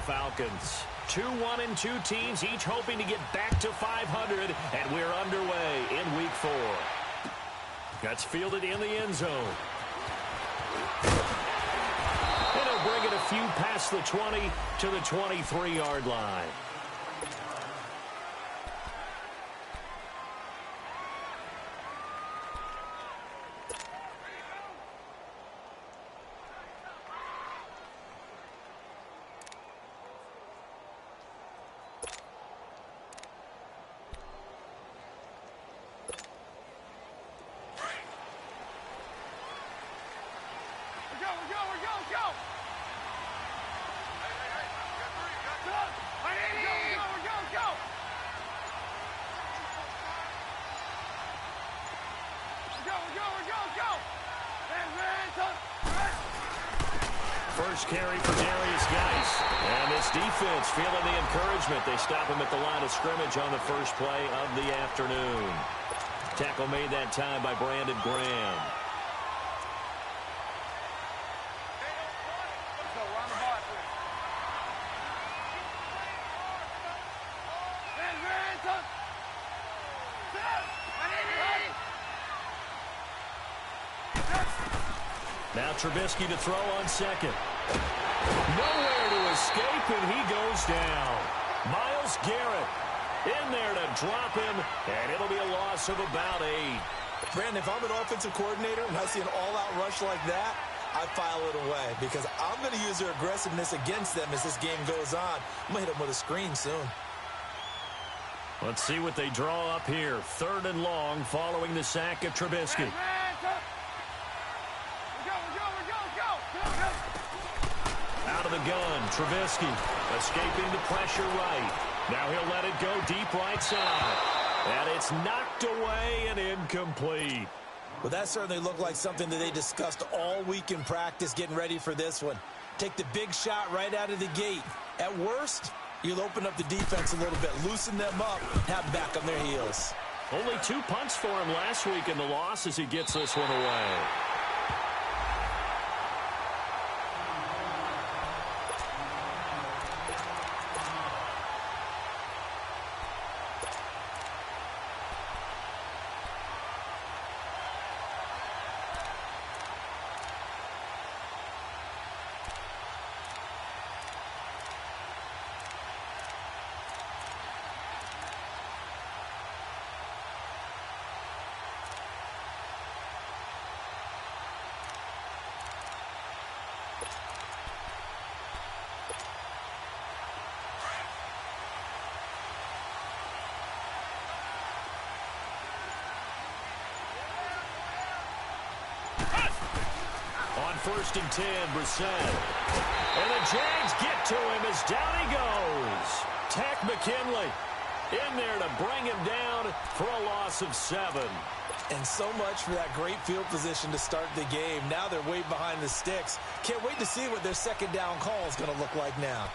Falcons. 2-1 and 2 teams, each hoping to get back to 500, and we're underway in Week 4. That's fielded in the end zone. And he'll bring it a few past the 20 to the 23-yard line. First carry for Darius Geis. And this defense feeling the encouragement. They stop him at the line of scrimmage on the first play of the afternoon. Tackle made that time by Brandon Graham. Now Trubisky to throw on second. Nowhere to escape, and he goes down. Myles Garrett in there to drop him, and it'll be a loss of about 8. Brandon, if I'm an offensive coordinator and I see an all-out rush like that, I file it away because I'm going to use their aggressiveness against them as this game goes on. I'm going to hit them with a screen soon. Let's see what they draw up here. 3rd and long following the sack of Trubisky. Out of the gun, Trubisky escaping the pressure right. Now he'll let it go deep right side. And it's knocked away and incomplete. Well, that certainly looked like something that they discussed all week in practice getting ready for this one. Take the big shot right out of the gate. At worst, you'll open up the defense a little bit, loosen them up, have them back on their heels. Only 2 punts for him last week in the loss as he gets this one away. On 1st and 10, Brissett. And the Jags get to him as down he goes. Tack McKinley in there to bring him down for a loss of 7. And so much for that great field position to start the game. Now they're way behind the sticks. Can't wait to see what their second down call is going to look like now.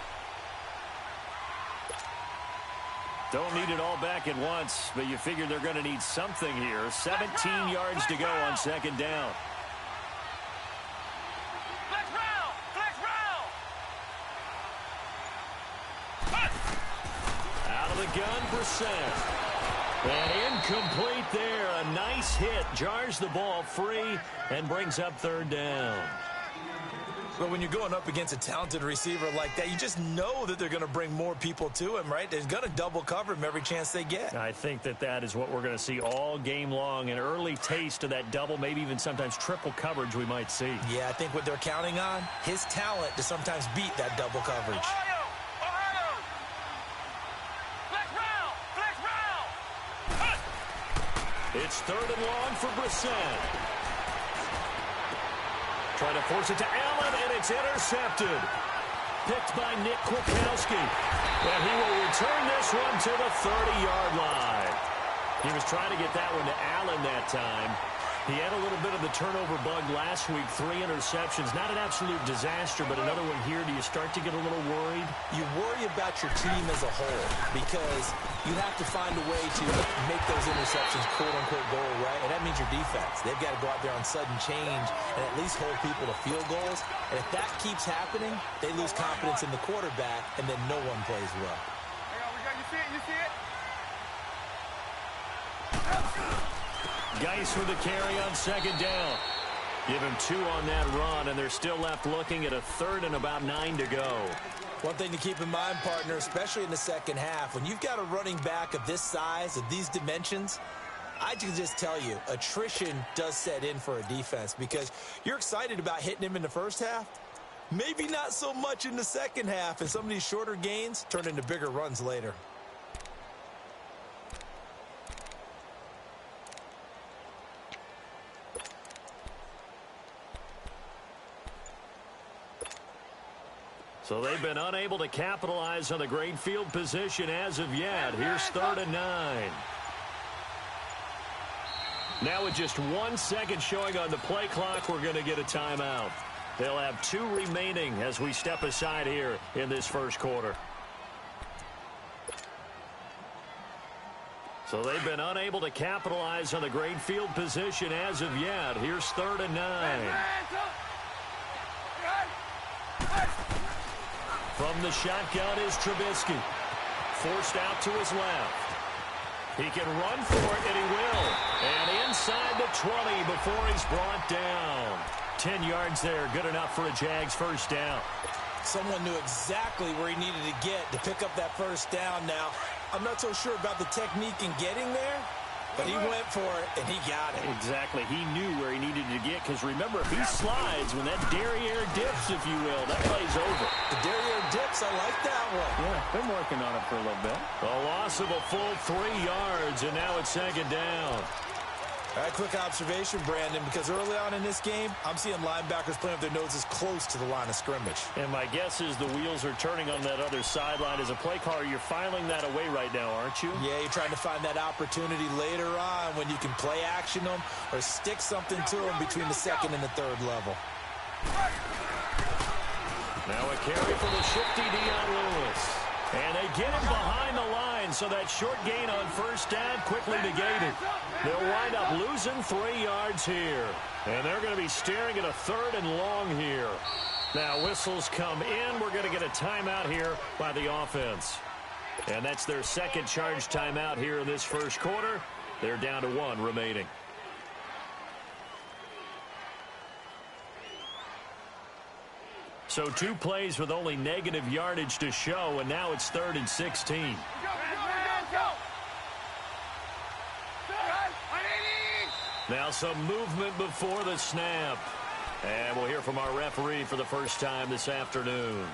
Don't need it all back at once, but you figure they're going to need something here. 17 yards to go on 2nd down. Gun Brissett. And incomplete there. A nice hit. Jars the ball free and brings up 3rd down. But when you're going up against a talented receiver like that, you just know that they're going to bring more people to him, right? They're going to double cover him every chance they get. I think that is what we're going to see all game long. An early taste of that double, maybe even sometimes triple coverage we might see. Yeah, I think what they're counting on, his talent to sometimes beat that double coverage. It's 3rd and long for Brissett. Trying to force it to Allen, and it's intercepted. Picked by Nick Kwiatkowski. And he will return this one to the 30-yard line. He was trying to get that one to Allen that time. He had a little bit of the turnover bug last week, 3 interceptions. Not an absolute disaster, but another one here. Do you start to get a little worried? You worry about your team as a whole because you have to find a way to make those interceptions quote-unquote go away, and that means your defense. They've got to go out there on sudden change and at least hold people to field goals. And if that keeps happening, they lose confidence in the quarterback, and then no one plays well. You see it? You see it? Geis with the carry on second down. Give him 2 on that run, and they're still left looking at a 3rd and about 9 to go. One thing to keep in mind, partner, especially in the second half, when you've got a running back of this size, of these dimensions, I can just tell you, attrition does set in for a defense because you're excited about hitting him in the first half. Maybe not so much in the second half, and some of these shorter gains turn into bigger runs later. So they've been unable to capitalize on the great field position as of yet. Here's 3rd and 9. Now with just 1 second showing on the play clock, we're going to get a timeout. They'll have 2 remaining as we step aside here in this first quarter. So they've been unable to capitalize on the great field position as of yet. Here's 3rd and 9. From the shotgun is Trubisky. Forced out to his left. He can run for it, and he will. And inside the 20 before he's brought down. 10 yards there, good enough for a Jags first down. Someone knew exactly where he needed to get to pick up that first down now. I'm not so sure about the technique in getting there, but he went for it, and he got it. Exactly. He knew where he needed to get, because remember, if he slides, when that derriere dips, if you will, that play's over. The derriere dips, I like that one. Yeah, been working on it for a little bit. A loss of a full 3 yards, and now it's second down. All right, quick observation, Brandon, because early on in this game, I'm seeing linebackers playing with their noses close to the line of scrimmage. And my guess is the wheels are turning on that other sideline. As a play caller, you're filing that away right now, aren't you? Yeah, you're trying to find that opportunity later on when you can play action them or stick something to them between the second and the third level. Now a carry for the shifty Dion Lewis. And they get him behind the line, so that short gain on first down quickly negated. They'll wind up losing 3 yards here. And they're going to be staring at a 3rd and long here. Now whistles come in. We're going to get a timeout here by the offense. And that's their second charge timeout here in this first quarter. They're down to 1 remaining. So 2 plays with only negative yardage to show, and now it's 3rd and 16. Now some movement before the snap. And we'll hear from our referee for the first time this afternoon.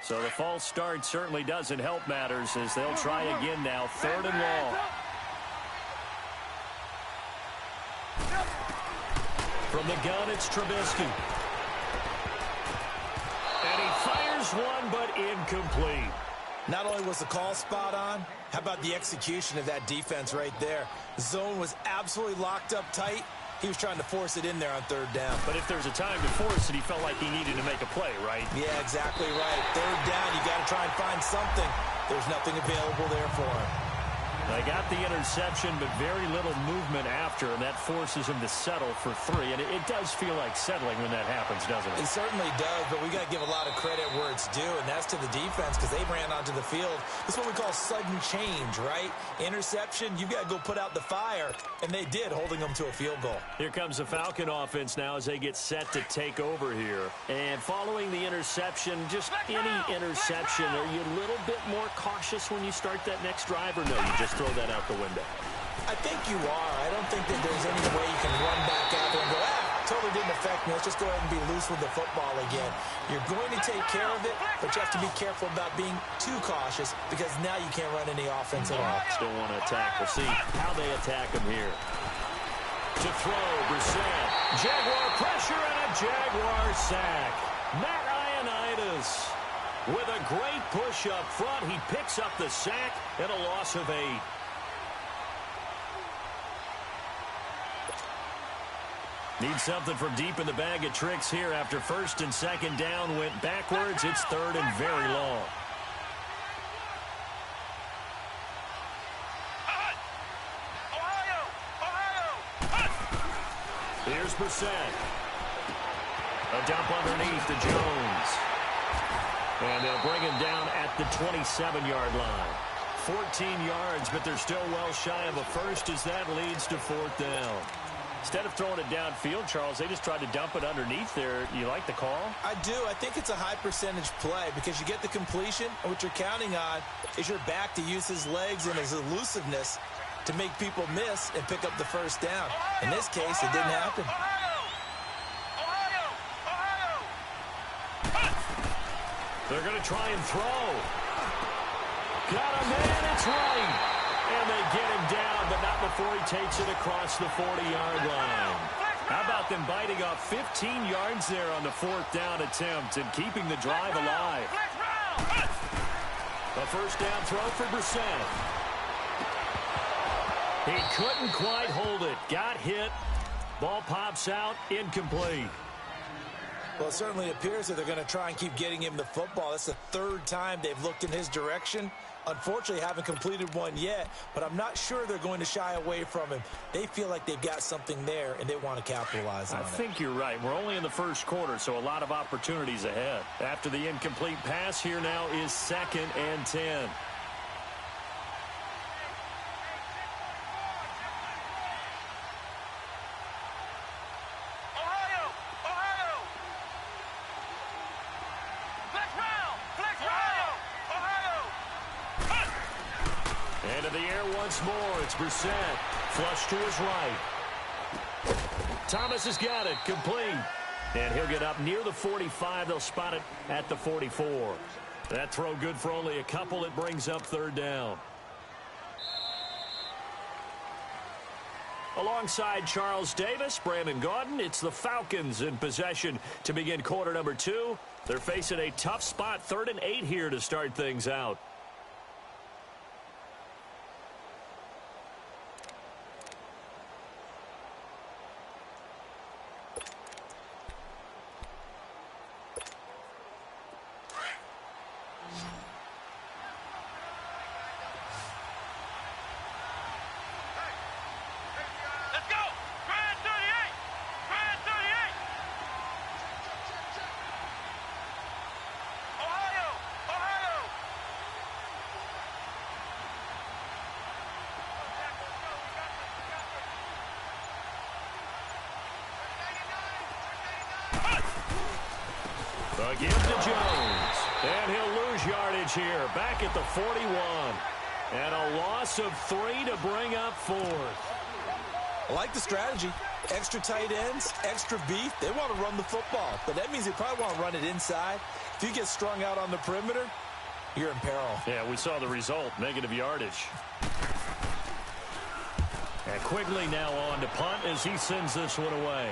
So the false start certainly doesn't help matters as they'll try again now. 3rd and long. From the gun, it's Trubisky. And he fires one, but incomplete. Not only was the call spot on, how about the execution of that defense right there? The zone was absolutely locked up tight. He was trying to force it in there on 3rd down. But if there's a time to force it, he felt like he needed to make a play, right? Yeah, exactly right. 3rd down, you got to try and find something. There's nothing available there for him. They got the interception, but very little movement after, and that forces him to settle for 3. And it does feel like settling when that happens, doesn't it? It certainly does, but we got to give a lot of credit where it's due, and that's to the defense because they ran onto the field. This is what we call sudden change, right? Interception, you got to go put out the fire, and they did, holding them to a field goal. Here comes the Falcon offense now as they get set to take over here. And following the interception, just any interception, are you a little bit more cautious when you start that next drive, or no, you just throw that out the window? I think you are. I don't think that there's any way you can run back out there and go, totally didn't affect me. Let's just go ahead and be loose with the football again. You're going to take care of it, but you have to be careful about being too cautious because now you can't run any offense at all. Still want to attack. We'll see how they attack him here. To throw, Brissett. Jaguar pressure and a Jaguar sack. Matt Ioannidis with a great push up front. He picks up the sack and a loss of 8. Need something from deep in the bag of tricks here after first and second down went backwards. It's third and very long. Here's Brissett. A dump underneath to Jones. And they'll bring him down at the 27-yard line. 14 yards, but they're still well shy of a first as that leads to fourth down. Instead of throwing it downfield, Charles, they just tried to dump it underneath there. You like the call? I do. I think it's a high-percentage play because you get the completion, and what you're counting on is your back to use his legs and his elusiveness to make people miss and pick up the first down. In this case, it didn't happen. They're going to try and throw. Got a man, it's right. And they get him down, but not before he takes it across the 40-yard line. How about them biting off 15 yards there on the fourth down attempt and keeping the drive alive? A first down throw for Brissett. He couldn't quite hold it. Got hit. Ball pops out. Incomplete. Well, it certainly appears that they're going to try and keep getting him the football. That's the third time they've looked in his direction. Unfortunately, haven't completed one yet, but I'm not sure they're going to shy away from him. They feel like they've got something there, and they want to capitalize on it. I think you're right. We're only in the first quarter, so a lot of opportunities ahead. After the incomplete pass, here now is 2nd and 10. Into the air once more. It's Brissett. Flush to his right. Thomas has got it. Complete. And he'll get up near the 45. They'll spot it at the 44. That throw good for only a couple. It brings up third down. Alongside Charles Davis, Brandon Gaudin, it's the Falcons in possession to begin quarter number 2. They're facing a tough spot, 3rd and 8 here to start things out. A give to Jones. And he'll lose yardage here. Back at the 41. And a loss of 3 to bring up 4th. I like the strategy. Extra tight ends, extra beef. They want to run the football. But that means they probably want to run it inside. If you get strung out on the perimeter, you're in peril. Yeah, we saw the result. Negative yardage. And Quigley now on to punt as he sends this one away.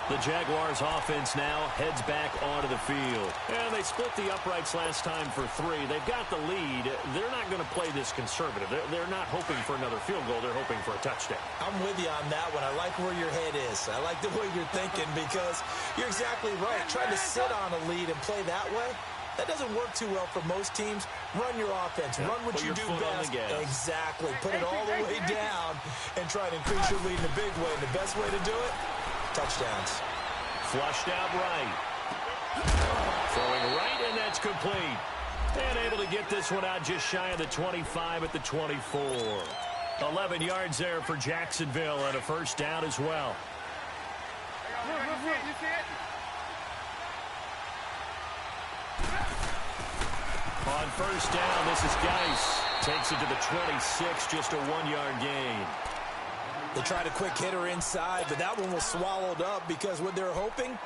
The Jaguars offense now heads back onto the field. And they split the uprights last time for 3. They've got the lead. They're not going to play this conservative. They're not hoping for another field goal. They're hoping for a touchdown. I'm with you on that one. I like where your head is. I like the way you're thinking because you're exactly right. Trying to sit on a lead and play that way, that doesn't work too well for most teams. Run your offense. Run what you do best. Exactly. Put it all the way down and try to increase your lead in a big way. And the best way to do it, touchdowns. Flushed out right. Throwing right, and that's complete. And able to get this one out just shy of the 25 at the 24. 11 yards there for Jacksonville and a first down as well. You see it? On first down, this is Geis. Takes it to the 26, just a 1-yard gain. They tried a quick hitter inside, but that one was swallowed up because what they're hoping,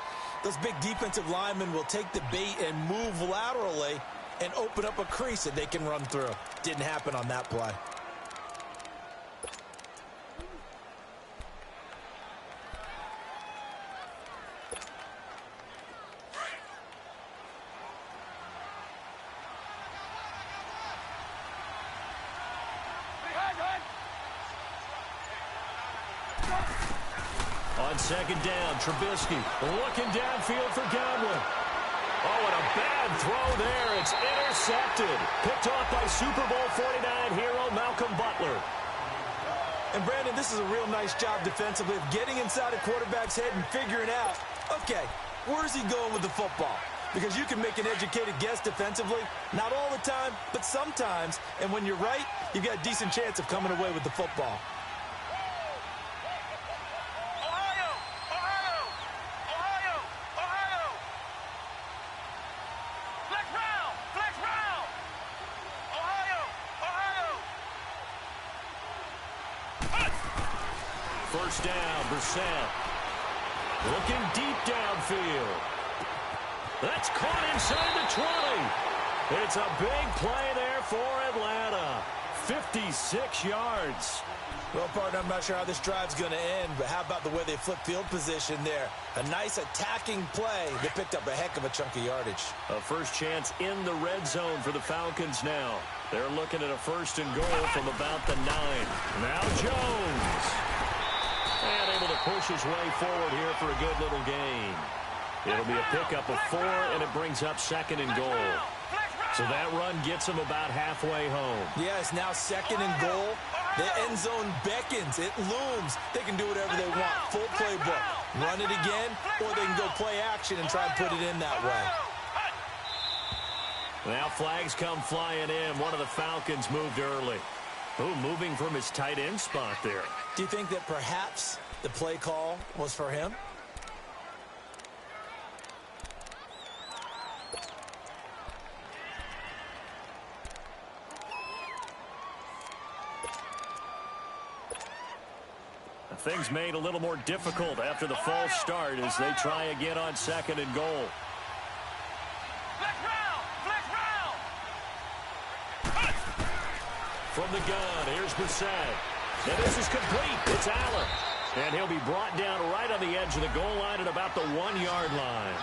those big defensive linemen will take the bait and move laterally and open up a crease that they can run through. Didn't happen on that play. on second down. Trubisky looking downfield for Godwin. Oh, and a bad throw there. It's intercepted. Picked off by Super Bowl 49 hero Malcolm Butler. And, Brandon, this is a real nice job defensively of getting inside a quarterback's head and figuring out, okay, where's he going with the football? Because you can make an educated guess defensively, not all the time, but sometimes. And when you're right, you've got a decent chance of coming away with the football. Ohio! Ohio! Ohio! Ohio! Flex round! Flex round! Ohio! Ohio! First down, Brissett. Looking deep downfield. That's caught inside the 20. It's a big play there for Atlanta. 56 yards. Well, partner, I'm not sure how this drive's going to end, but how about the way they flip field position there? A nice attacking play. They picked up a heck of a chunk of yardage. A first chance in the red zone for the Falcons now. They're looking at a first and goal from about the 9. Now Jones. And able to push his way forward here for a good little gain. It'll be a pickup of 4, and it brings up second and goal. So that run gets them about halfway home. Yeah, it's now second and goal. The end zone beckons. It looms. They can do whatever they want. Full playbook. Run it again, or they can go play action and try and put it in that way. Now flags come flying in. One of the Falcons moved early. Ooh, moving from his tight end spot there. Do you think that perhaps the play call was for him? Things made a little more difficult after the false start as they try again on second and goal. Flex round! Flex round! From the gun, here's Brissett. And this is complete. It's Allen. And he'll be brought down right on the edge of the goal line at about the 1-yard line.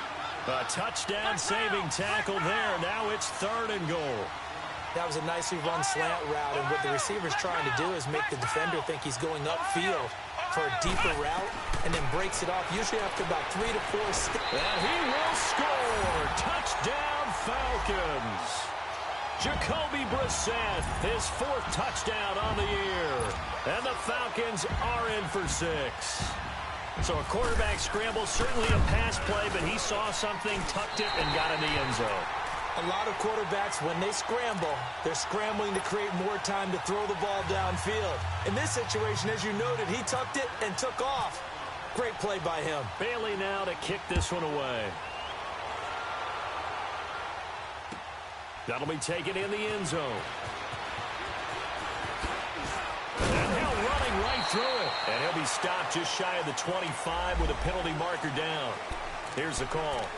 A touchdown-saving tackle there. Now it's third and goal. That was a nicely run slant route, and what the receiver's trying to do is make the defender think he's going upfield for a deeper route, and then breaks it off, usually after about 3 to 4 steps. And he will score. Touchdown, Falcons. Jacoby Brissett, his 4th touchdown on the year. And the Falcons are in for 6. So a quarterback scramble, certainly a pass play, but he saw something, tucked it, and got in the end zone. A lot of quarterbacks, when they scramble, they're scrambling to create more time to throw the ball downfield. In this situation, as you noted, he tucked it and took off. Great play by him. Bailey now to kick this one away. That'll be taken in the end zone. And now running right through it. And he'll be stopped just shy of the 25 with a penalty marker down. Here's the call.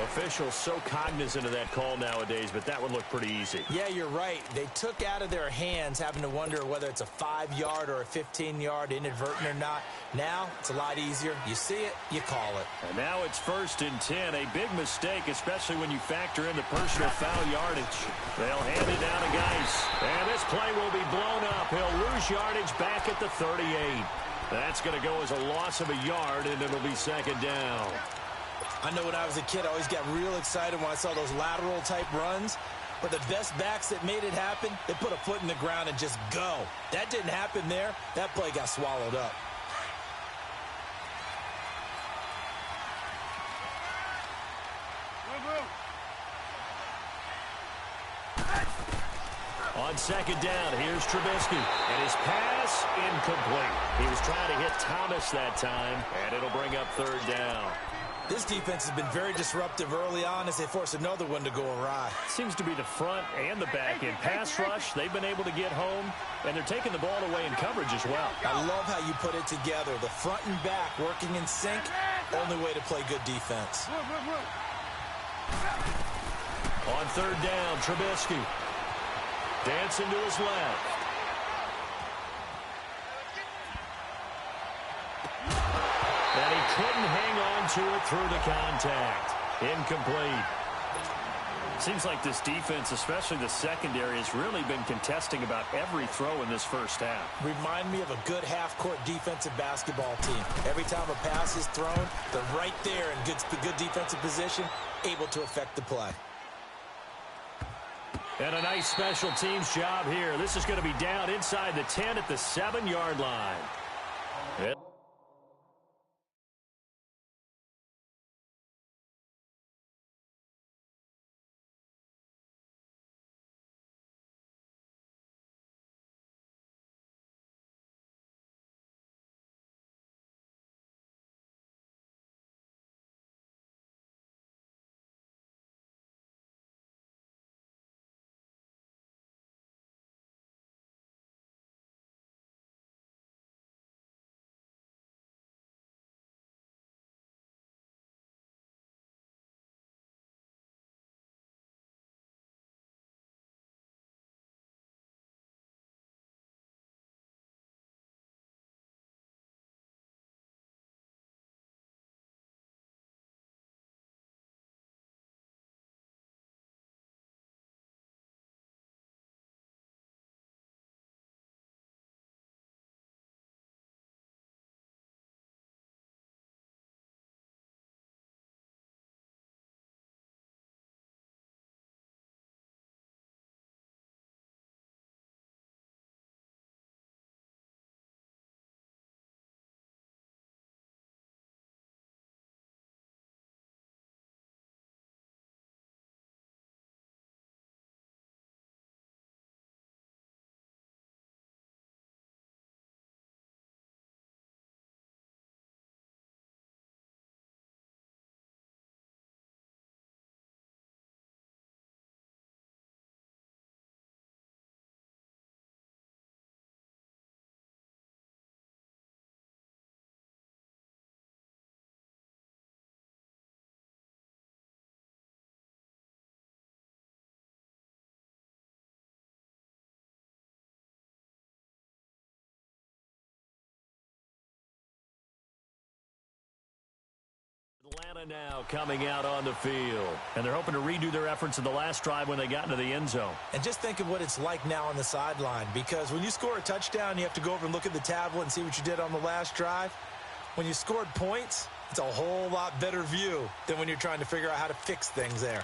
Officials so cognizant of that call nowadays, but that would look pretty easy. Yeah, you're right. They took out of their hands having to wonder whether it's a 5-yard or a 15-yard inadvertent or not. Now, it's a lot easier. You see it, you call it. And now it's 1st and 10. A big mistake, especially when you factor in the personal foul yardage. They'll hand it down to Geis. And this play will be blown up. He'll lose yardage back at the 38. That's going to go as a loss of a yard, and it'll be second down. I know when I was a kid, I always got real excited when I saw those lateral-type runs. But the best backs that made it happen, they put a foot in the ground and just go. That didn't happen there. That play got swallowed up. On second down, here's Trubisky. And his pass, incomplete. He was trying to hit Thomas that time, and it'll bring up third down. This defense has been very disruptive early on as they force another one to go awry. Seems to be the front and the back end. Pass rush, they've been able to get home, and they're taking the ball away in coverage as well. I love how you put it together. The front and back working in sync, only way to play good defense. On third down, Trubisky. Dancing to his left. And he couldn't hang on to it through the contact. Incomplete. Seems like this defense, especially the secondary, has really been contesting about every throw in this first half. Remind me of a good half-court defensive basketball team. Every time a pass is thrown, they're right there in good defensive position, able to affect the play. And a nice special teams job here. This is going to be down inside the 10 at the 7-yard line. Atlanta now coming out on the field. And they're hoping to redo their efforts in the last drive when they got into the end zone. And just think of what it's like now on the sideline, because when you score a touchdown, you have to go over and look at the tablet and see what you did on the last drive. When you scored points, it's a whole lot better view than when you're trying to figure out how to fix things there.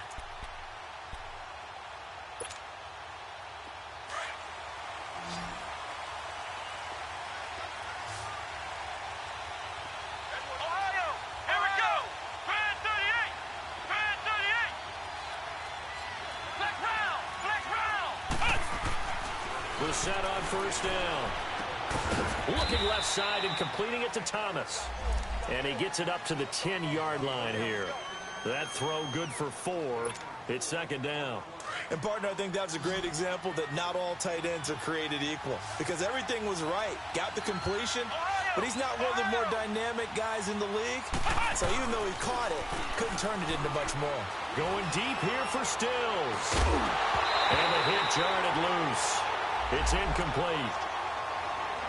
Set on first down. Looking left side and completing it to Thomas. And he gets it up to the 10-yard line here. That throw good for 4. It's second down. And, partner, I think that was a great example that not all tight ends are created equal, because everything was right. Got the completion, but he's not one of the more dynamic guys in the league. So even though he caught it, couldn't turn it into much more. Going deep here for Stills. And the hit jarred it loose. It's incomplete.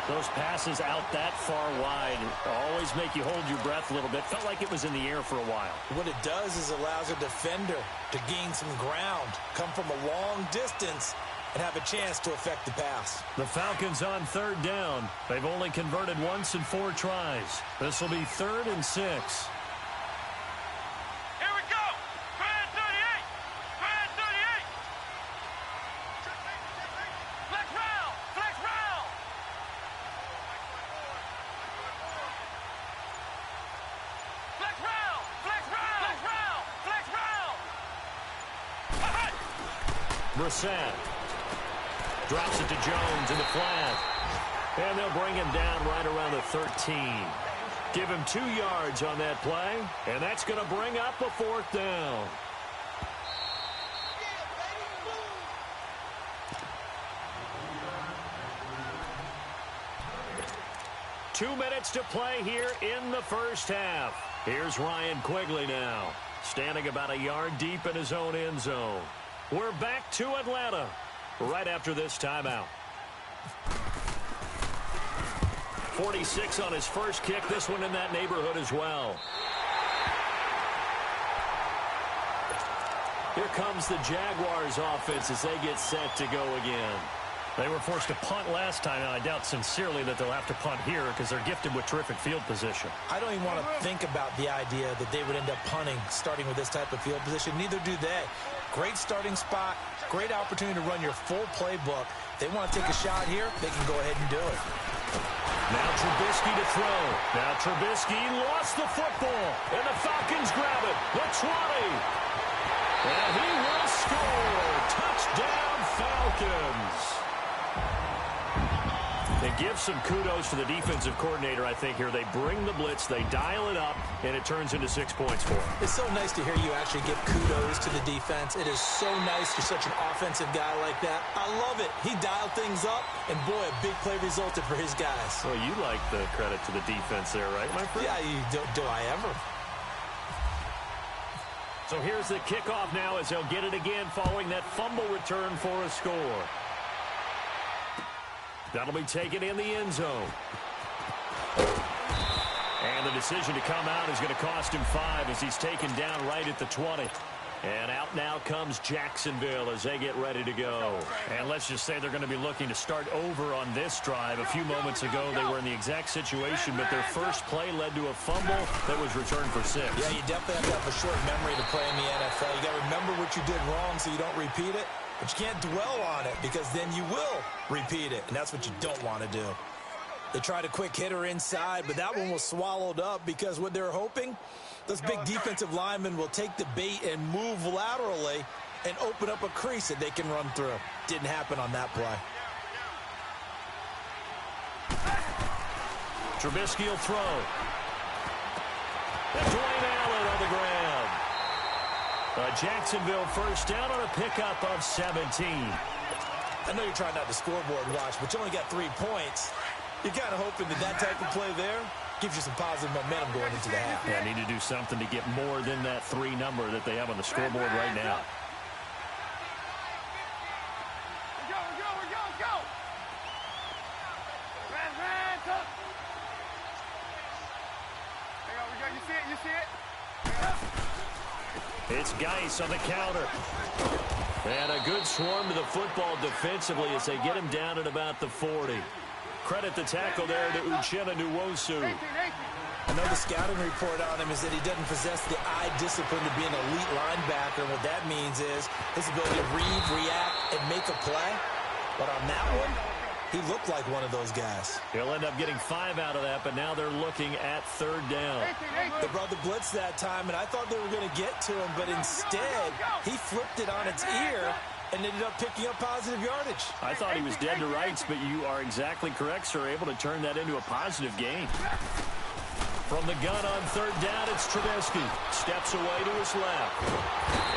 Those passes out that far wide always make you hold your breath a little bit. Felt like it was in the air for a while. What it does is allows a defender to gain some ground, come from a long distance, and have a chance to affect the pass. The Falcons on third down. They've only converted once in 4 tries. This will be 3rd and 6. Brissett drops it to Jones in the flat. And they'll bring him down right around the 13. Give him 2 yards on that play. And that's going to bring up a 4th down. Two minutes to play here in the first half. Here's Ryan Quigley now, standing about a yard deep in his own end zone. We're back to Atlanta right after this timeout. 46 on his first kick. This one in that neighborhood as well. Here comes the Jaguars offense as they get set to go again. They were forced to punt last time, and I doubt sincerely that they'll have to punt here because they're gifted with terrific field position. I don't even want to think about the idea that they would end up punting starting with this type of field position. Neither do they. Great starting spot, great opportunity to run your full playbook. If they want to take a shot here, they can go ahead and do it. Now Trubisky to throw. Now Trubisky lost the football, and the Falcons grab it. The 20. And he will score. Touchdown, Falcons. They give some kudos to the defensive coordinator, I think, here. They bring the blitz, they dial it up, and it turns into 6 points for them. It's so nice to hear you actually give kudos to the defense. It is so nice you're such an offensive guy like that. I love it. He dialed things up, and boy, a big play resulted for his guys. Well, you like the credit to the defense there, right, my friend? Yeah, do I ever? So here's the kickoff now as they'll get it again following that fumble return for a score. That'll be taken in the end zone. And the decision to come out is going to cost him 5 as he's taken down right at the 20. And out now comes Jacksonville as they get ready to go. And let's just say they're going to be looking to start over on this drive. A few moments ago, they were in the exact situation, but their first play led to a fumble that was returned for 6. Yeah, you definitely have to have a short memory to play in the NFL. You got to remember what you did wrong so you don't repeat it. But you can't dwell on it because then you will repeat it, and that's what you don't want to do. They tried a quick hitter inside, but that one was swallowed up because what they're hoping, those big defensive linemen will take the bait and move laterally and open up a crease that they can run through. Didn't happen on that play. Trubisky will throw. And Dwayne Allen on the ground. A Jacksonville first down on a pickup of 17. I know you're trying not to scoreboard watch, but you only got 3 points. You're kind of hoping that type of play there gives you some positive momentum going into the half. Yeah, need to do something to get more than that 3 number that they have on the scoreboard right now. You see it? It's Geis on the counter. And a good swarm to the football defensively as they get him down at about the 40. Credit the tackle there to Uchenna Nwosu. I know the scouting report on him is that he doesn't possess the eye discipline to be an elite linebacker. And what that means is his ability to read, react, and make a play. But on that one, he looked like one of those guys. He'll end up getting 5 out of that, but now they're looking at 3rd down. They brought the blitz that time, and I thought they were going to get to him, but instead, he flipped it on its ear and ended up picking up positive yardage. I thought he was dead to rights, but you are exactly correct, sir. Able to turn that into a positive gain. From the gun on 3rd down, it's Trubisky. Steps away to his left.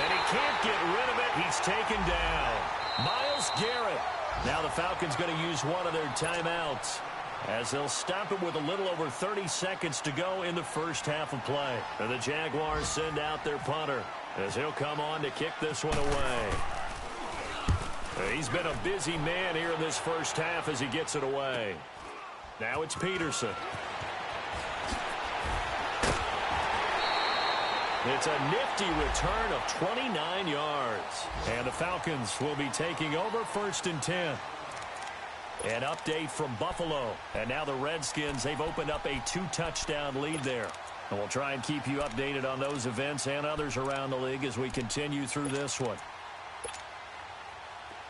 And he can't get rid of it. He's taken down. Myles Garrett. Now the Falcons going to use one of their timeouts as they'll stop it with a little over 30 seconds to go in the first half of play. And the Jaguars send out their punter as he'll come on to kick this one away. He's been a busy man here in this first half as he gets it away. Now it's Peterson. It's a nifty return of 29 yards. And the Falcons will be taking over 1st and 10. An update from Buffalo. And now the Redskins, they've opened up a 2-touchdown lead there. And we'll try and keep you updated on those events and others around the league as we continue through this one.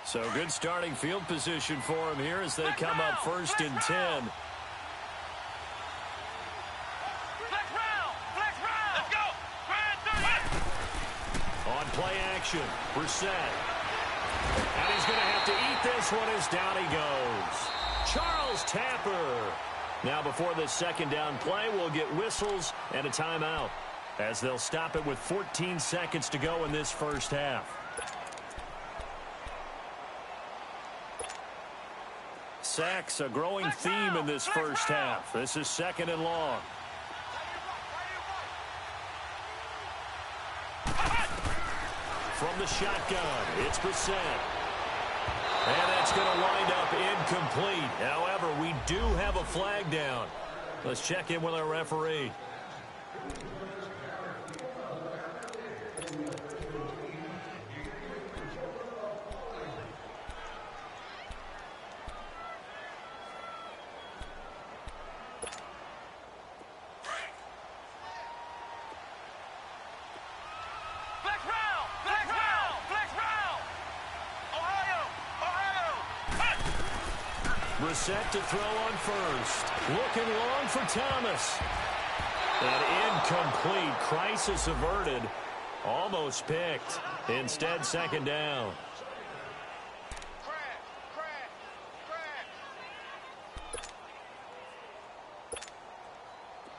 So good starting field position for them here as they come up 1st and 10. Play action. Brissett. And he's going to have to eat this one as down he goes. Charles Tapper. Now before this 2nd down play, we'll get whistles and a timeout as they'll stop it with 14 seconds to go in this first half. Sacks, a growing theme in this first half. This is 2nd and long. From the shotgun, it's Brissett. And that's going to wind up incomplete. However, we do have a flag down. Let's check in with our referee. Brissett to throw on first. Looking long for Thomas. An incomplete. Crisis averted. Almost picked. Instead, second down.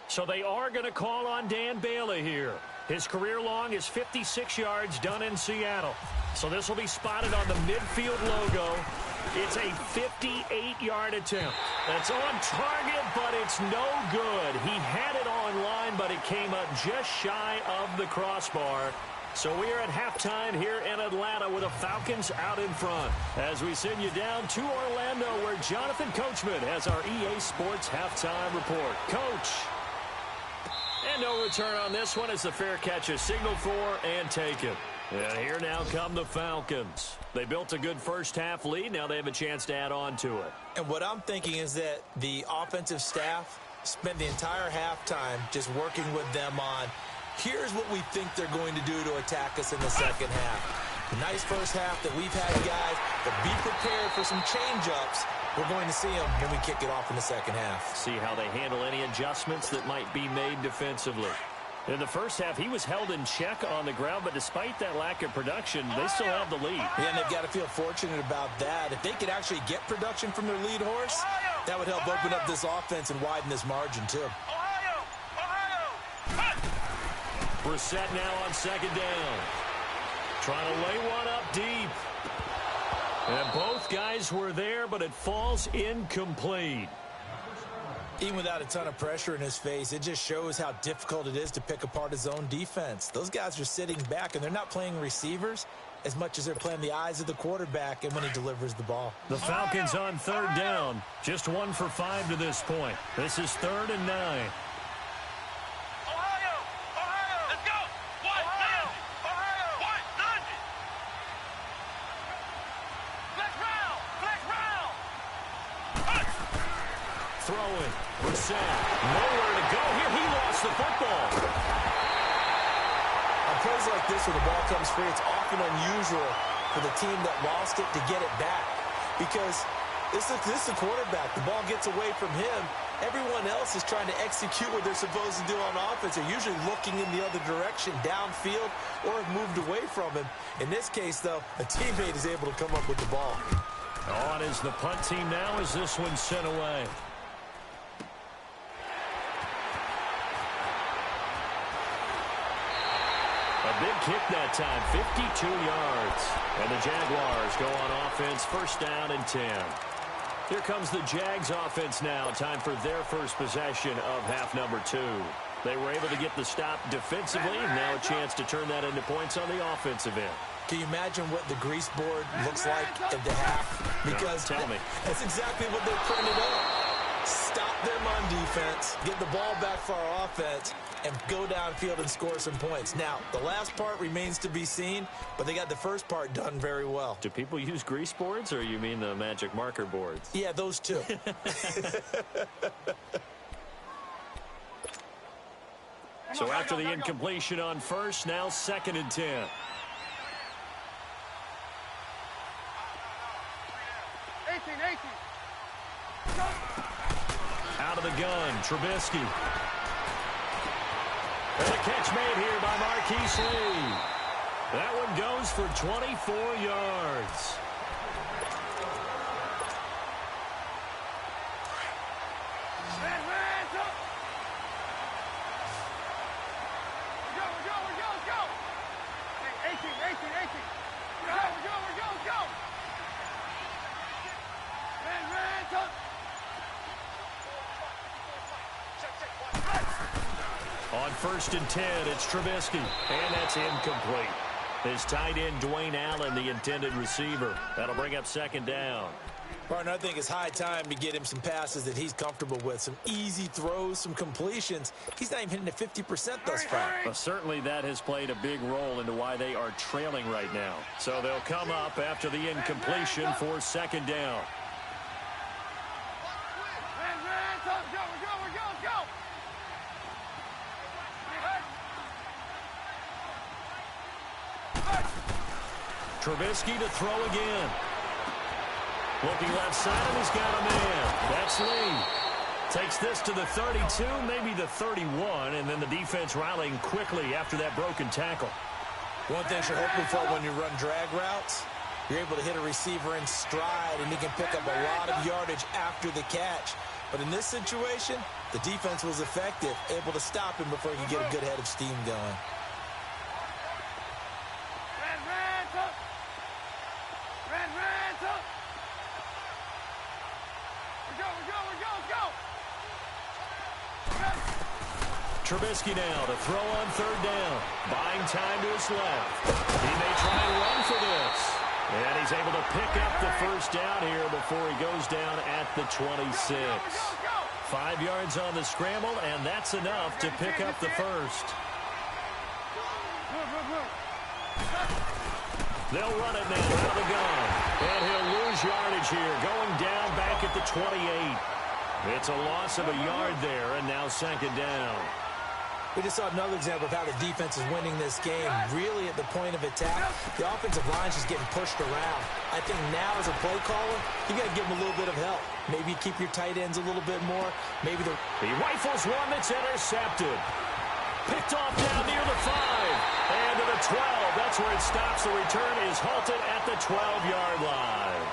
So they are going to call on Dan Bailey here. His career long is 56 yards done in Seattle. So this will be spotted on the midfield logo. It's a 58-yard attempt. That's on target, but it's no good. He had it on line, but it came up just shy of the crossbar. So we are at halftime here in Atlanta with the Falcons out in front. As we send you down to Orlando, where Jonathan Coachman has our EA Sports halftime report. Coach. And no return on this one as the fair catch is signaled for and taken. And here now come the Falcons. They built a good first-half lead. Now they have a chance to add on to it. And what I'm thinking is that the offensive staff spent the entire halftime just working with them on, here's what we think they're going to do to attack us in the second half. Nice first half that we've had, guys, but be prepared for some change-ups. We're going to see them when we kick it off in the second half. See how they handle any adjustments that might be made defensively. In the first half, he was held in check on the ground, but despite that lack of production, they still have the lead. Yeah, and they've got to feel fortunate about that. If they could actually get production from their lead horse, that would help open up this offense and widen this margin, too. Brissett now on second down. Trying to lay one up deep. And both guys were there, but it falls incomplete. Even without a ton of pressure in his face, it just shows how difficult it is to pick apart his own defense. Those guys are sitting back, and they're not playing receivers as much as they're playing the eyes of the quarterback and when he delivers the ball. The Falcons on third down. Just 1 for 5 to this point. This is 3rd and 9. Throwing. Brissett. Nowhere to go here. He lost the football. On plays like this where the ball comes free, it's often unusual for the team that lost it to get it back. Because this is the quarterback. The ball gets away from him. Everyone else is trying to execute what they're supposed to do on offense. They're usually looking in the other direction, downfield, or have moved away from him. In this case, though, a teammate is able to come up with the ball. On is the punt team now as this one's sent away. A big kick that time, 52 yards. And the Jaguars go on offense, 1st down and 10. Here comes the Jags offense now. Time for their first possession of half number 2. They were able to get the stop defensively. Now a chance to turn that into points on the offensive end. Can you imagine what the grease board looks like at the half? Because tell me. That's exactly what they printed up. Stop them on defense, get the ball back for our offense, and go downfield and score some points. Now, the last part remains to be seen, but they got the first part done very well. Do people use grease boards, or you mean the magic marker boards? Yeah, those two. So after the incompletion on first, now 2nd and 10. Out of the gun, Trubisky. And the catch made here by Marquise Lee. That one goes for 24 yards. On 1st and 10, it's Trubisky, and that's incomplete. His tight end, Dwayne Allen, the intended receiver. That'll bring up 2nd down. Partner, I think it's high time to get him some passes that he's comfortable with, some easy throws, some completions. He's not even hitting at 50% thus far. Well, certainly that has played a big role into why they are trailing right now. So they'll come up after the incompletion for 2nd down. Trubisky to throw again. Looking left side, and he's got a man. That's Lee. Takes this to the 32, maybe the 31, and then the defense rallying quickly after that broken tackle. One thing you're hoping for when you run drag routes, you're able to hit a receiver in stride, and he can pick up a lot of yardage after the catch. But in this situation, the defense was effective, able to stop him before he could get a good head of steam going. Trubisky now to throw on third down. Buying time to his left. He may try and run for this. And he's able to pick up the first down here before he goes down at the 26. 5 yards on the scramble, and that's enough to pick up the first. They'll run it now out of the gun. And he'll lose yardage here, going down back at the 28. It's a loss of a yard there, and now second down. We just saw another example of how the defense is winning this game. Really at the point of attack, the offensive line's just getting pushed around. I think now as a play caller, you got to give them a little bit of help. Maybe keep your tight ends a little bit more. Maybe he rifles one that's intercepted. Picked off down near the 5. And to the 12. That's where it stops. The return is halted at the 12-yard line.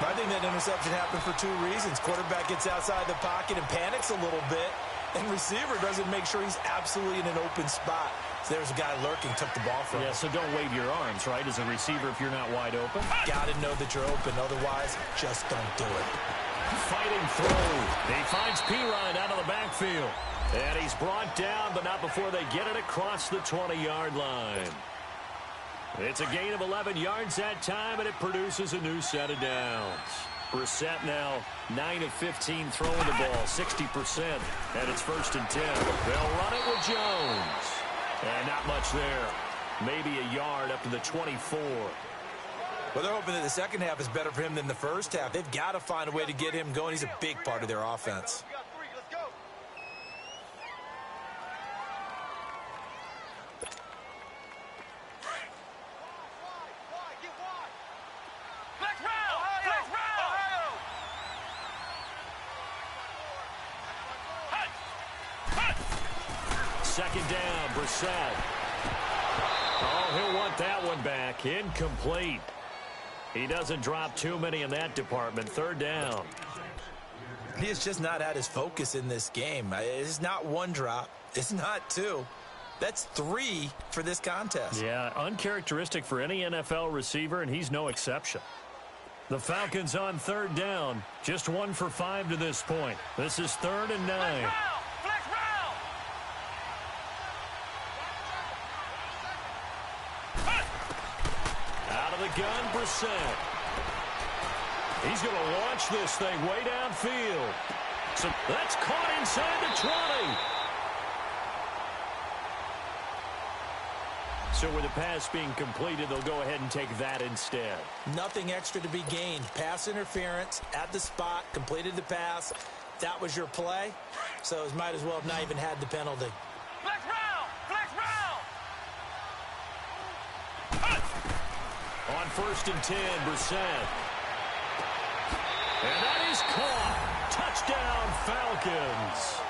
I think that interception happened for 2 reasons. Quarterback gets outside the pocket and panics a little bit. And receiver doesn't make sure he's absolutely in an open spot. So there's a guy lurking, took the ball from him. Yeah, so don't wave your arms, right, as a receiver if you're not wide open. Got to know that you're open. Otherwise, just don't do it. Fighting through. He finds Pirine out of the backfield. And he's brought down, but not before they get it across the 20-yard line. It's a gain of 11 yards that time, and it produces a new set of downs. Brissett now 9 of 15 throwing the ball, 60%, and it's 1st and 10. They'll run it with Jones. And not much there. Maybe a yard up to the 24. Well, they're hoping that the second half is better for him than the first half. They've got to find a way to get him going. He's a big part of their offense. Second down, Brissett. Oh, he'll want that one back. Incomplete. He doesn't drop too many in that department. Third down. He has just not had his focus in this game. It's not 1 drop. It's not 2. That's 3 for this contest. Yeah, uncharacteristic for any NFL receiver, and he's no exception. The Falcons on third down. Just 1 for 5 to this point. This is 3rd and 9. Gun, Brissett. He's going to launch this thing way downfield. So that's caught inside the 20. So with the pass being completed, they'll go ahead and take that instead. Nothing extra to be gained. Pass interference at the spot, completed the pass. That was your play. So it might as well have not even had the penalty. Flex round! Flex round! On 1st and 10, Brissett. And that is caught. Touchdown, Falcons.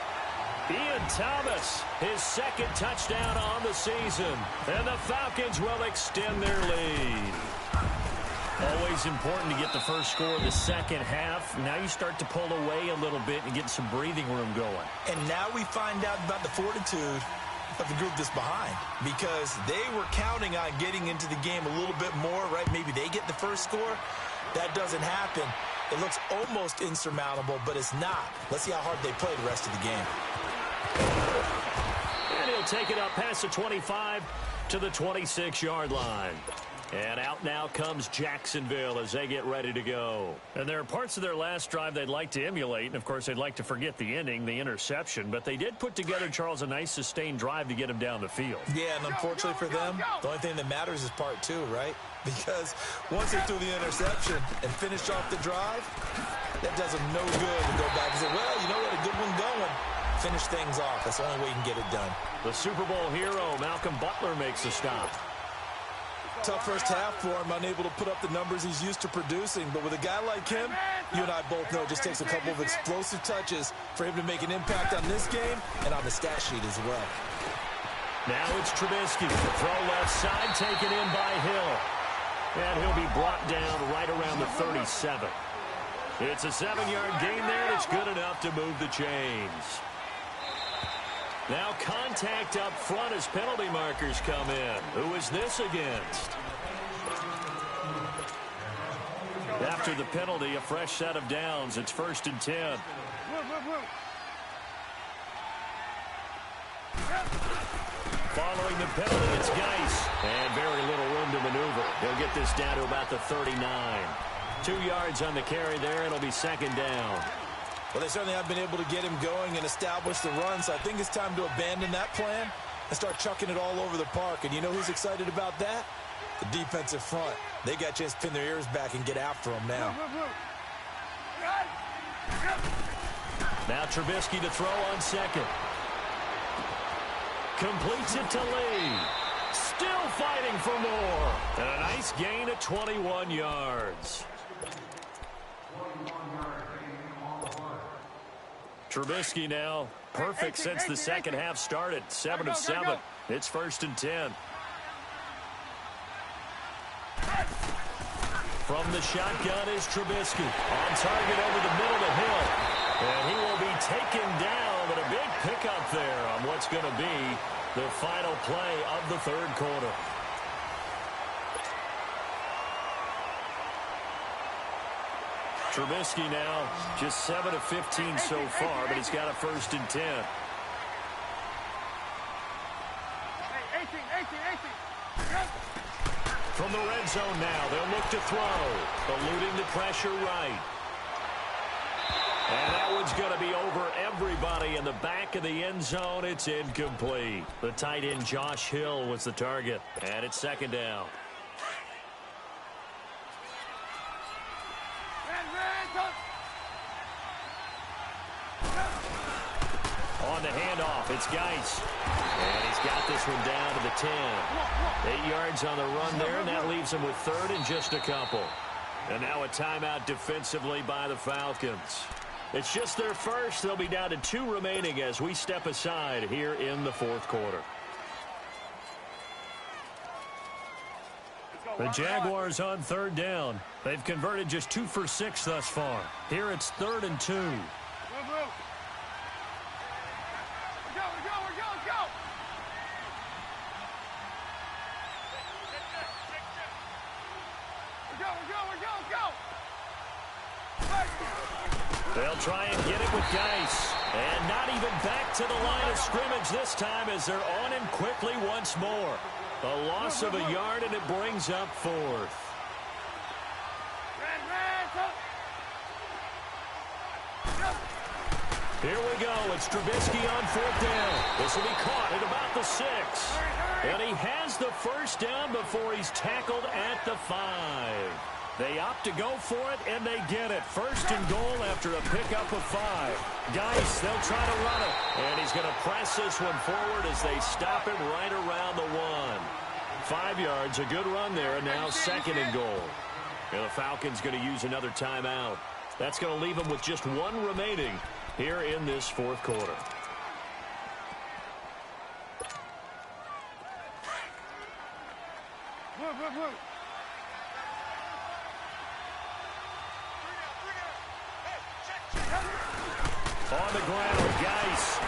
Ian Thomas, his 2nd touchdown on the season. And the Falcons will extend their lead. Always important to get the first score in the second half. Now you start to pull away a little bit and get some breathing room going. And now we find out about the fortitude of the group that's behind, because they were counting on getting into the game a little bit more, right? Maybe they get the first score. That doesn't happen. It looks almost insurmountable, but it's not. Let's see how hard they play the rest of the game. And he'll take it up past the 25 to the 26-yard line. And out now comes Jacksonville as they get ready to go. And there are parts of their last drive they'd like to emulate. And, of course, they'd like to forget the ending, the interception. But they did put together, Charles, a nice sustained drive to get him down the field. Yeah, and unfortunately for them, the only thing that matters is part 2, right? Because once they threw the interception and finished off the drive, that does them no good to go back and say, well, you know what, a good one going. Finish things off. That's the only way you can get it done. The Super Bowl hero, Malcolm Butler, makes a stop. tough first half for him, unable to put up the numbers he's used to producing. But with a guy like him, you and I both know it just takes a couple of explosive touches for him to make an impact on this game and on the stat sheet as well. Now it's Trubisky. Throw left side, taken in by Hill. And he'll be brought down right around the 37. It's a 7-yard gain there that's good enough to move the chains. Now contact up front as penalty markers come in. Who is this against? After the penalty, a fresh set of downs. It's 1st and 10. Following the penalty, it's Geis. And very little room to maneuver. He'll get this down to about the 39. 2 yards on the carry there. It'll be 2nd down. Well, they certainly have been able to get him going and establish the run, so I think it's time to abandon that plan and start chucking it all over the park. And you know who's excited about that? The defensive front. They got a chance to pin their ears back and get after him now. Now Trubisky to throw on 2nd. Completes it to Lee. Still fighting for more. And a nice gain at 21 yards. Trubisky now perfect since the second half started. 7 of 7. It's 1st and 10. From the shotgun is Trubisky. On target over the middle to Hill. And he will be taken down, but a big pickup there on what's going to be the final play of the 3rd quarter. Trubisky now just 7 of 15 so far, but he's got a 1st and 10. 18. From the red zone now, they'll look to throw. Eluding the pressure right. And that one's going to be over everybody in the back of the end zone. It's incomplete. The tight end Josh Hill was the target. And it's 2nd down. On the handoff, it's Geis. And he's got this one down to the 10. 8 yards on the run there, and that leaves him with 3rd and just a couple. And now a timeout defensively by the Falcons. It's just their first. They'll be down to 2 remaining as we step aside here in the 4th quarter. The Jaguars on 3rd down. They've converted just 2 for 6 thus far. Here it's 3rd and 2. They'll try and get it with Geis. And not even back to the line of scrimmage this time as they're on him quickly once more. A loss of a yard, and it brings up 4th. Here we go. It's Trubisky on 4th down. This will be caught at about the 6. And he has the 1st down before he's tackled at the 5. They opt to go for it, and they get it. 1st and goal after a pickup of 5. Geis, they'll try to run it. And he's going to press this one forward as they stop him right around the 1. 5 yards, a good run there, and now 2nd and goal. And the Falcons going to use another timeout. That's going to leave them with just 1 remaining here in this 4th quarter. On the ground, Geis.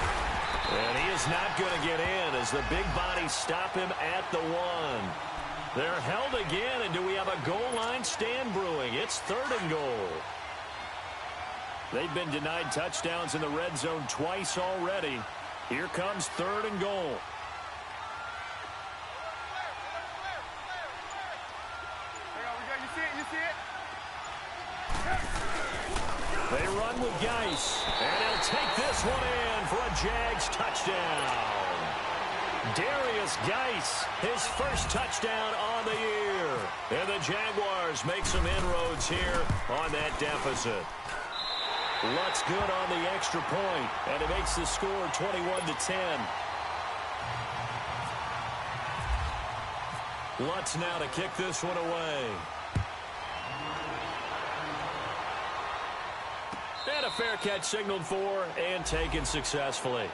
And he is not going to get in as the big bodies stop him at the 1. They're held again, and do we have a goal line stand brewing? It's 3rd and goal. They've been denied touchdowns in the red zone twice already. Here comes 3rd and goal. They run with Geis, and he'll take this one in for a Jags touchdown. Darius Geis, his 1st touchdown on the year. And the Jaguars make some inroads here on that deficit. Lutz good on the extra point, and it makes the score 21-10. Lutz now to kick this one away. And a fair catch signaled for and taken successfully.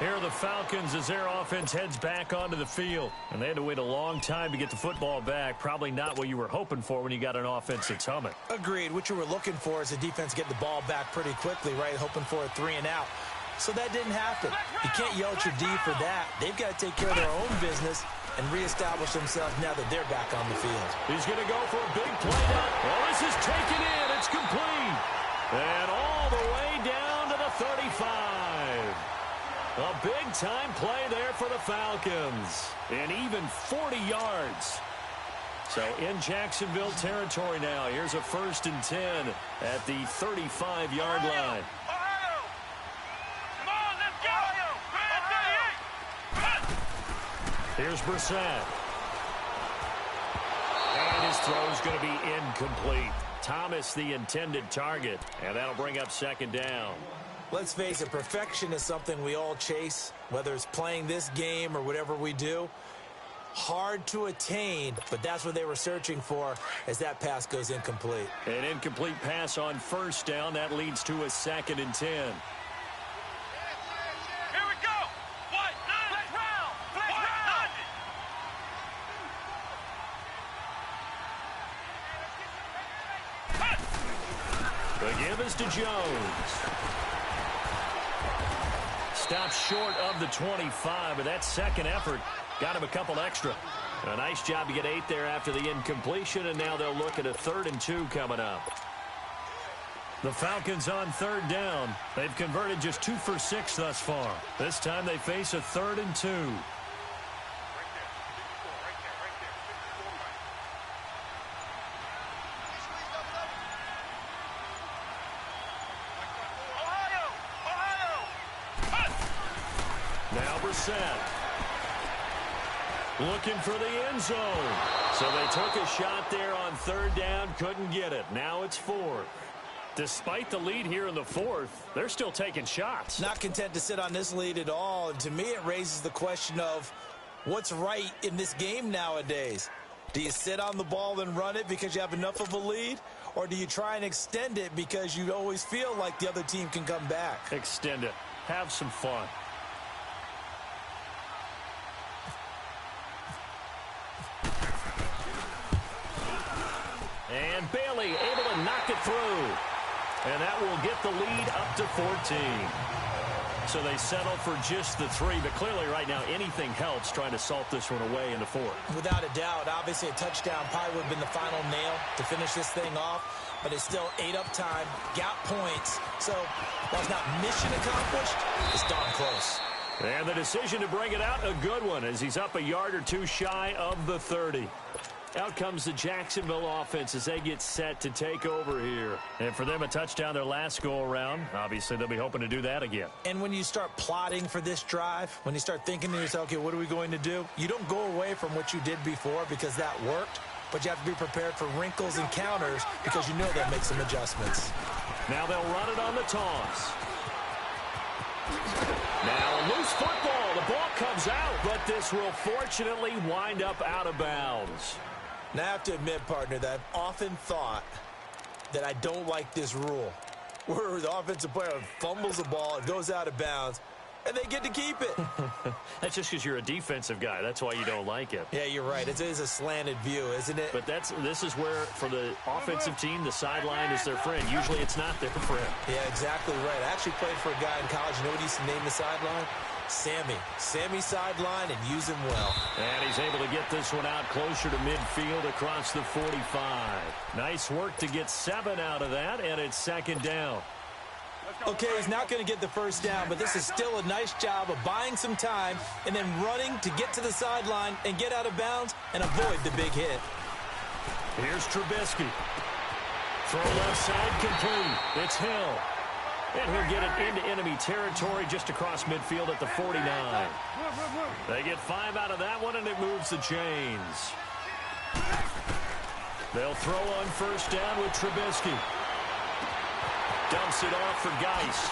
Here are the Falcons as their offense heads back onto the field. And they had to wait a long time to get the football back. Probably not what you were hoping for when you got an offense that's humming. Agreed. What you were looking for is the defense getting the ball back pretty quickly, right? Hoping for a 3 and out. So that didn't happen. You can't yell at your D for that. They've got to take care of their own business and reestablish themselves now that they're back on the field. He's going to go for a big play now. Oh, this is taken in. It's complete. And all the way down to the 35. A big-time play there for the Falcons. And even 40 yards. So in Jacksonville territory now. Here's a 1st and 10 at the 35-yard line. Here's Brissett. And his throw's going to be incomplete. Thomas the intended target. And that'll bring up 2nd down. Let's face it, perfection is something we all chase, whether it's playing this game or whatever we do. Hard to attain, but that's what they were searching for as that pass goes incomplete. An incomplete pass on 1st down. That leads to a 2nd and 10. The give is to Jones. Stops short of the 25, but that 2nd effort got him a couple extra. A nice job to get 8 there after the incompletion, and now they'll look at a 3rd and 2 coming up. The Falcons on 3rd down. They've converted just 2 for 6 thus far. This time they face a 3rd and 2. Now Brissett. Looking for the end zone. So they took a shot there on 3rd down, couldn't get it. Now it's 4th. Despite the lead here in the 4th, they're still taking shots. Not content to sit on this lead at all. And to me, it raises the question of what's right in this game nowadays. Do you sit on the ball and run it because you have enough of a lead? Or do you try and extend it because you always feel like the other team can come back? Extend it. Have some fun. And Bailey able to knock it through. And that will get the lead up to 14. So they settle for just the 3. But clearly right now anything helps trying to salt this one away in the 4th. Without a doubt. Obviously a touchdown probably would have been the final nail to finish this thing off. But it's still 8 up time. Got points. So while it's not mission accomplished, it's darn close. And the decision to bring it out, a good one, as he's up a yard or 2 shy of the 30. Out comes the Jacksonville offense as they get set to take over here. And for them, a touchdown their last go-around. Obviously, they'll be hoping to do that again. And when you start plotting for this drive, when you start thinking to yourself, okay, what are we going to do? You don't go away from what you did before because that worked, but you have to be prepared for wrinkles and counters because you know they'll make some adjustments. Now they'll run it on the toss. Now loose football. The ball comes out, but this will fortunately wind up out of bounds. Now, I have to admit, partner, that I've often thought that I don't like this rule, where the offensive player fumbles the ball, it goes out of bounds, and they get to keep it. That's just because you're a defensive guy. That's why you don't like it. Yeah, you're right. It is a slanted view, isn't it? But this is where, for the offensive team, the sideline is their friend. Usually it's not their friend. Yeah, exactly right. I actually played for a guy in college. You know what he used to name the sideline? Sammy. Sammy sideline, and use him well. And he's able to get this one out closer to midfield across the 45. Nice work to get 7 out of that, and it's 2nd down. Okay, he's not going to get the 1st down, but this is still a nice job of buying some time and then running to get to the sideline and get out of bounds and avoid the big hit. Here's Trubisky. Throw left side complete. It's Hill. And he'll get it into enemy territory just across midfield at the 49. They get 5 out of that one, and it moves the chains. They'll throw on 1st down with Trubisky. Dumps it off for Geis.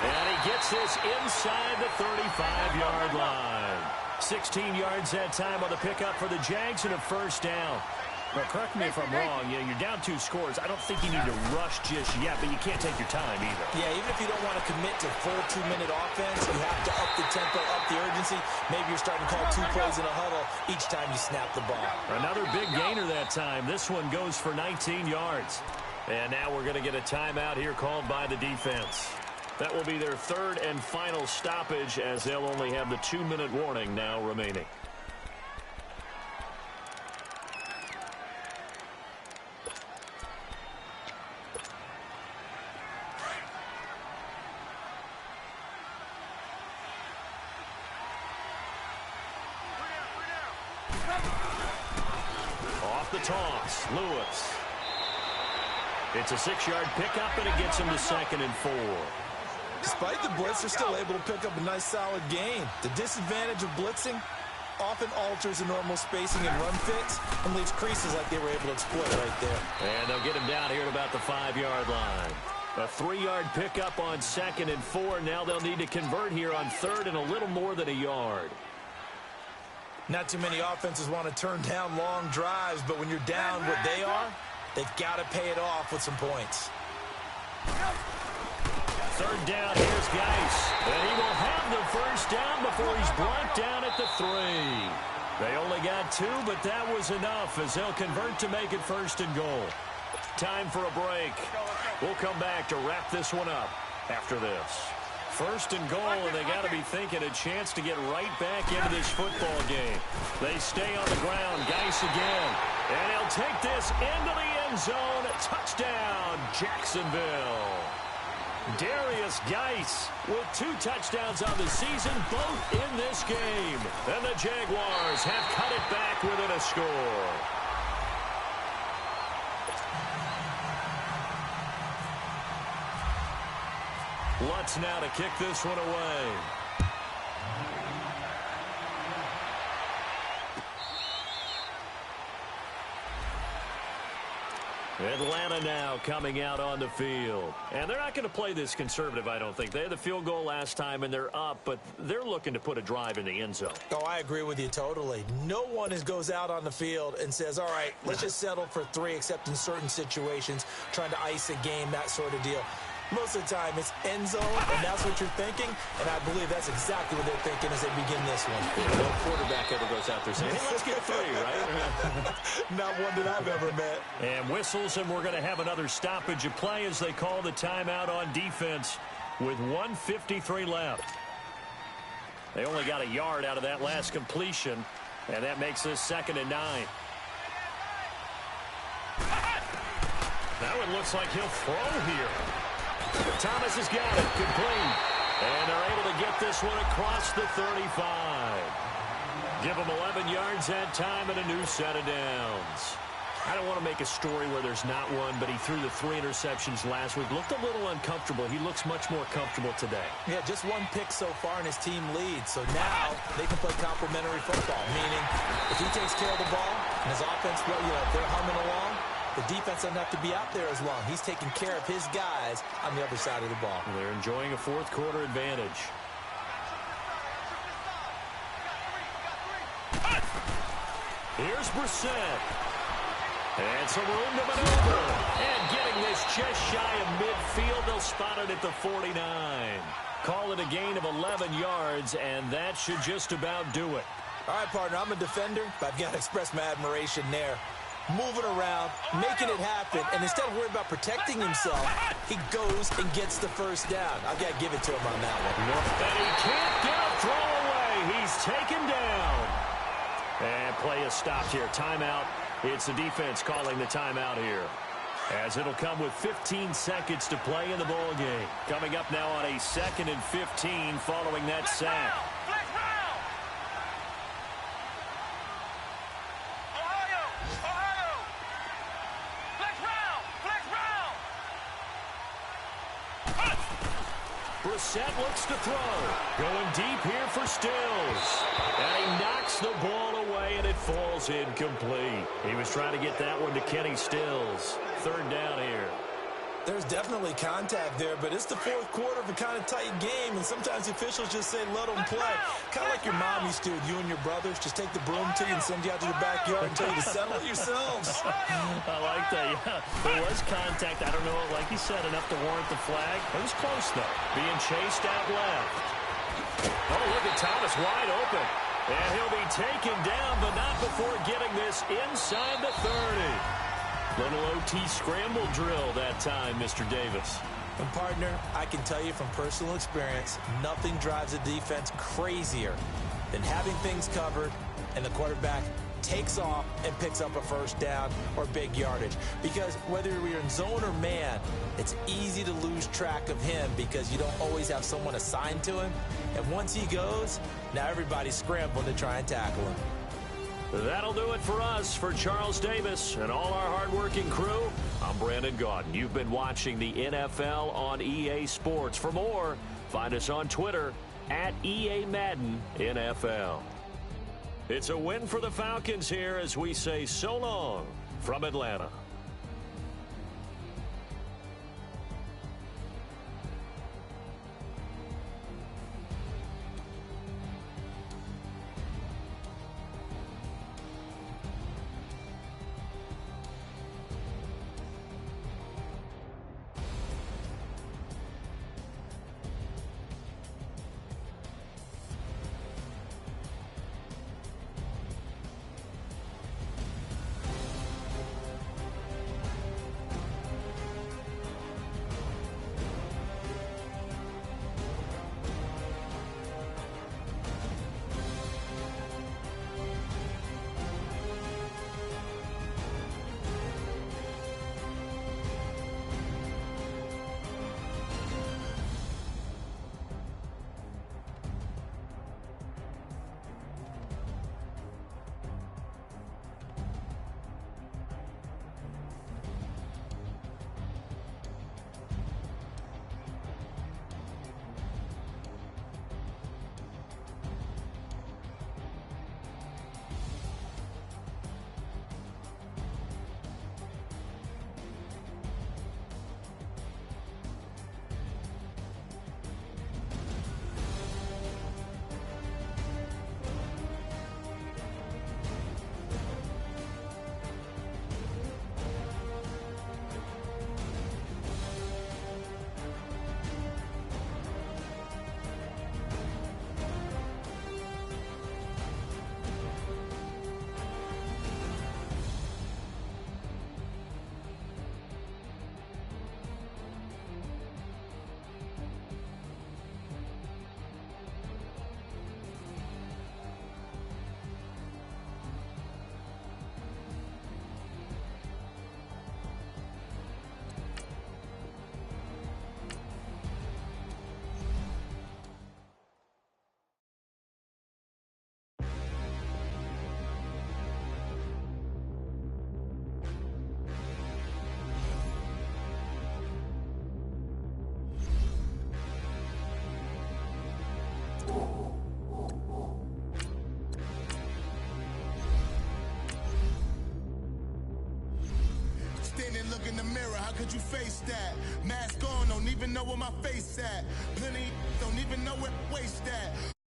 And he gets this inside the 35-yard line. 16 yards that time on the pickup for the Jags and a first down. Well, correct me if I'm wrong. You're down 2 scores. I don't think you need to rush just yet, but you can't take your time either. Yeah, even if you don't want to commit to full 2-minute offense, you have to up the tempo, up the urgency. Maybe you're starting to call 2 plays in a huddle each time you snap the ball. Another big gainer that time. This one goes for 19 yards. And now we're going to get a timeout here called by the defense. That will be their third and final stoppage, as they'll only have the 2-minute warning now remaining. Off the toss, Lewis. It's a 6-yard pickup, and it gets him to 2nd and 4. Despite the blitz, they're still able to pick up a nice, solid gain. The disadvantage of blitzing often alters the normal spacing and run fits and leaves creases like they were able to exploit right there. And they'll get him down here at about the 5-yard line. A 3-yard pickup on 2nd and 4. Now they'll need to convert here on 3rd and a little more than a yard. Not too many offenses want to turn down long drives, but when you're down what they are, they've got to pay it off with some points. 3rd down, here's Geis. And he will have the first down before he's brought down at the 3. They only got 2, but that was enough as they'll convert to make it 1st and goal. Time for a break. We'll come back to wrap this one up after this. 1st and goal, and they got to be thinking a chance to get right back into this football game. They stay on the ground. Geis again. And he'll take this into the end zone. Touchdown, Jacksonville. Darius Geis with 2 touchdowns on the season, both in this game. And the Jaguars have cut it back within a score. Lutz now to kick this one away. Atlanta now coming out on the field. And they're not going to play this conservative, I don't think. They had the field goal last time, and they're up, but they're looking to put a drive in the end zone. Oh, I agree with you totally. No one goes out on the field and says, all right, let's just settle for 3, except in certain situations, trying to ice a game, that sort of deal. Most of the time, it's end zone, and that's what you're thinking, and I believe that's exactly what they're thinking as they begin this one. Yeah, no quarterback ever goes out there saying, hey, let's get 3, right? Not one that I've ever met. And whistles, and we're going to have another stoppage of play as they call the timeout on defense with 1:53 left. They only got a yard out of that last completion, and that makes this 2nd and 9. Now it looks like he'll throw here. Thomas has got it, complete. And they're able to get this one across the 35. Give them 11 yards that time and a new set of downs. I don't want to make a story where there's not one, but he threw the 3 interceptions last week. Looked a little uncomfortable. He looks much more comfortable today. Yeah, just 1 pick so far and his team leads. So now they can play complementary football, meaning if he takes care of the ball and his offense, if they're humming along, the defense doesn't have to be out there as long. He's taking care of his guys on the other side of the ball. They're enjoying a 4th quarter advantage. Here's Brissett. And some room to maneuver. And getting this just shy of midfield. They'll spot it at the 49. Call it a gain of 11 yards, and that should just about do it. All right, partner, I'm a defender, but I've got to express my admiration there. Moving around, making it happen, and instead of worrying about protecting himself, he goes and gets the first down. I've got to give it to him on that one. And he can't get a throw away. He's taken down. And play is stopped here. Timeout. It's the defense calling the timeout here, as it'll come with 15 seconds to play in the ball game. Coming up now on a 2nd and 15 following that sack. Brissett looks to throw. Going deep here for Stills. And he knocks the ball away, and it falls incomplete. He was trying to get that one to Kenny Stills. 3rd down here. There's definitely contact there, but it's the fourth quarter of a kind of tight game, and sometimes the officials just say, let them play. Kind of like your mom used to with you and your brothers. Just take the broom to you and send you out to the backyard and tell you to settle it yourselves. I like that, yeah. There was contact. I don't know, like you said, enough to warrant the flag. It was close, though. Being chased out left. Oh, look at Thomas wide open. And he'll be taken down, but not before getting this inside the 30. Little OT scramble drill that time, Mr. Davis. And, partner, I can tell you from personal experience, nothing drives a defense crazier than having things covered and the quarterback takes off and picks up a first down or big yardage. Because whether you're in zone or man, it's easy to lose track of him because you don't always have someone assigned to him. And once he goes, now everybody's scrambling to try and tackle him. That'll do it for us. For Charles Davis and all our hardworking crew, I'm Brandon Gaudin. You've been watching the NFL on EA Sports. For more, find us on Twitter at EA Madden NFL. It's a win for the Falcons here as we say so long from Atlanta. Look in the mirror, how could you face that? Mask on, don't even know where my face at. Plenty don't even know where waist at.